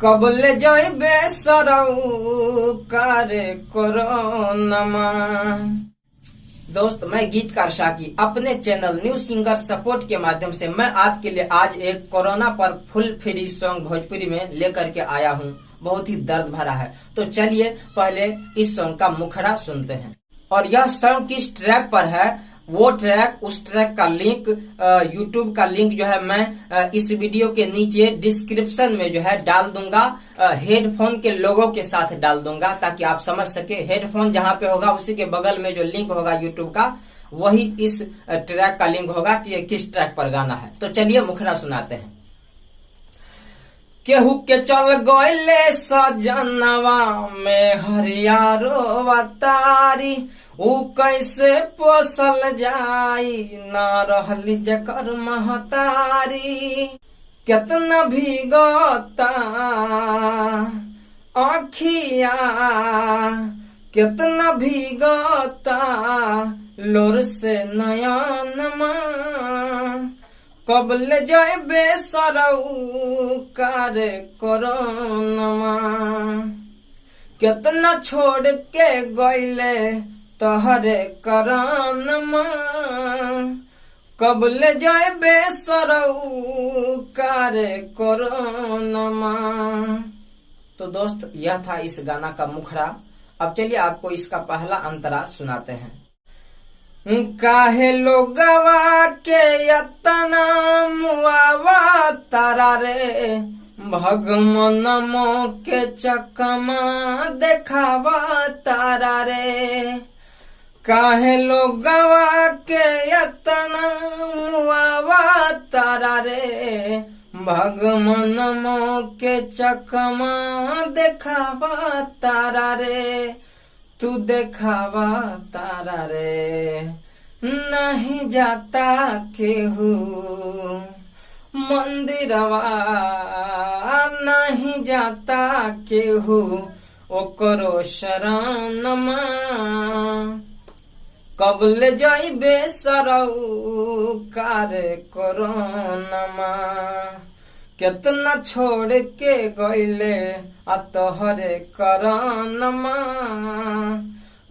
कबले जइबे सरऊ करे कोरोनमा। दोस्त, मैं गीतकार शाकी अपने चैनल न्यू सिंगर सपोर्ट के माध्यम से मैं आपके लिए आज एक कोरोना पर फुल फ्री सॉन्ग भोजपुरी में लेकर के आया हूँ। बहुत ही दर्द भरा है, तो चलिए पहले इस सॉन्ग का मुखड़ा सुनते हैं। और यह सॉन्ग किस ट्रैक पर है, वो ट्रैक, उस ट्रैक का लिंक, यूट्यूब का लिंक जो है मैं इस वीडियो के नीचे डिस्क्रिप्शन में जो है डाल दूंगा। हेडफोन के लोगो के साथ डाल दूंगा ताकि आप समझ सके। हेडफोन जहां पे होगा उसी के बगल में जो लिंक होगा यूट्यूब का, वही इस ट्रैक का लिंक होगा कि ये किस ट्रैक पर गाना है। तो चलिए मुखड़ा सुनाते हैं। केहू के चल गइले सजनवा में हरियारो अवतारी, ऊ कैसे पोसल जाई ना रहली जकर महतारी। कितना भीगता आँखिया, कितना भीगता लोर से नयनमा। कबले जइबे सरऊ करे कोरोनमा। कितना छोड़ के गइले तहरे करानमा। कबले जइबे सरऊ करे कोरोनमा। तो दोस्त, यह था इस गाना का मुखड़ा। अब चलिए आपको इसका पहला अंतरा सुनाते हैं। काहे लोगवा के यतना मुआवा तारा रे, भगवान मो के चकमा देखावा तारा रे। काहे लोगवा के यतना मुआवा तारा रे, भगवान मो के चकमा देखावा तारा रे। तू देखावा तारा रे, नहीं जाता केहू मंदिरवा, नहीं जाता केहू ओकरो शरणमा। कबले जइबे सरऊ करे कोरोनमा। कितना छोड़ के गइले तोहरे करानमा।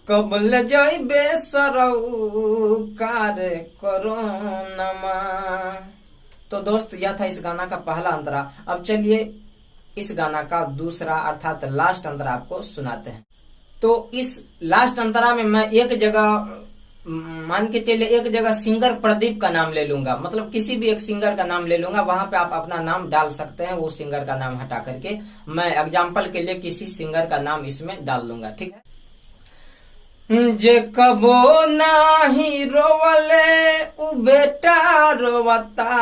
कबले जइबे सरऊ करे कोरोनमा। तो दोस्त, यह था इस गाना का पहला अंतरा। अब चलिए इस गाना का दूसरा अर्थात लास्ट अंतरा आपको सुनाते हैं। तो इस लास्ट अंतरा में मैं एक जगह, मान के चलिए एक जगह सिंगर प्रदीप का नाम ले लूंगा, मतलब किसी भी एक सिंगर का नाम ले लूंगा। वहां पे आप अपना नाम डाल सकते हैं, वो सिंगर का नाम हटा करके मैं एग्जाम्पल के लिए किसी सिंगर का नाम इसमें डाल दूंगा, ठीक है। जे कबो नाही रोवले उ बेटा रोवता,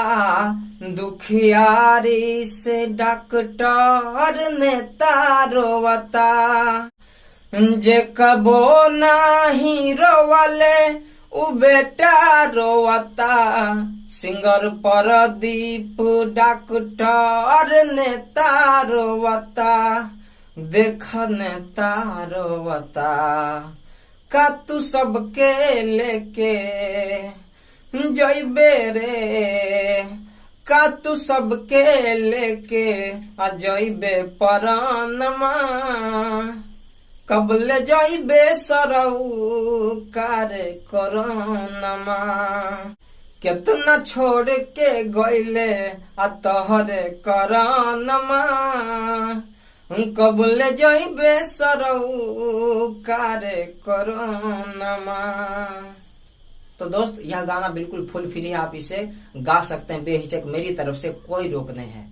दुखियारी से डॉक्टर नेता रोवता। जे कबो नाही रोवले उ बेटा रोवता, सिंगर प्रदीप डॉक्टर नेता रोवता। देख नेता रोवता, का तू सबके लेके जइबे रे, का तू सबके लेके जइबे परानमा। कबले जइबे सरऊ करे कोरोनमा। कितना छोड़ के गइले तोहरे करानमा। कबले जइबे सरऊ करे कोरोनमा। तो दोस्त, यह गाना बिल्कुल फुल फ्री है, आप इसे गा सकते हैं बेहिचक, मेरी तरफ से कोई रोक नहीं है।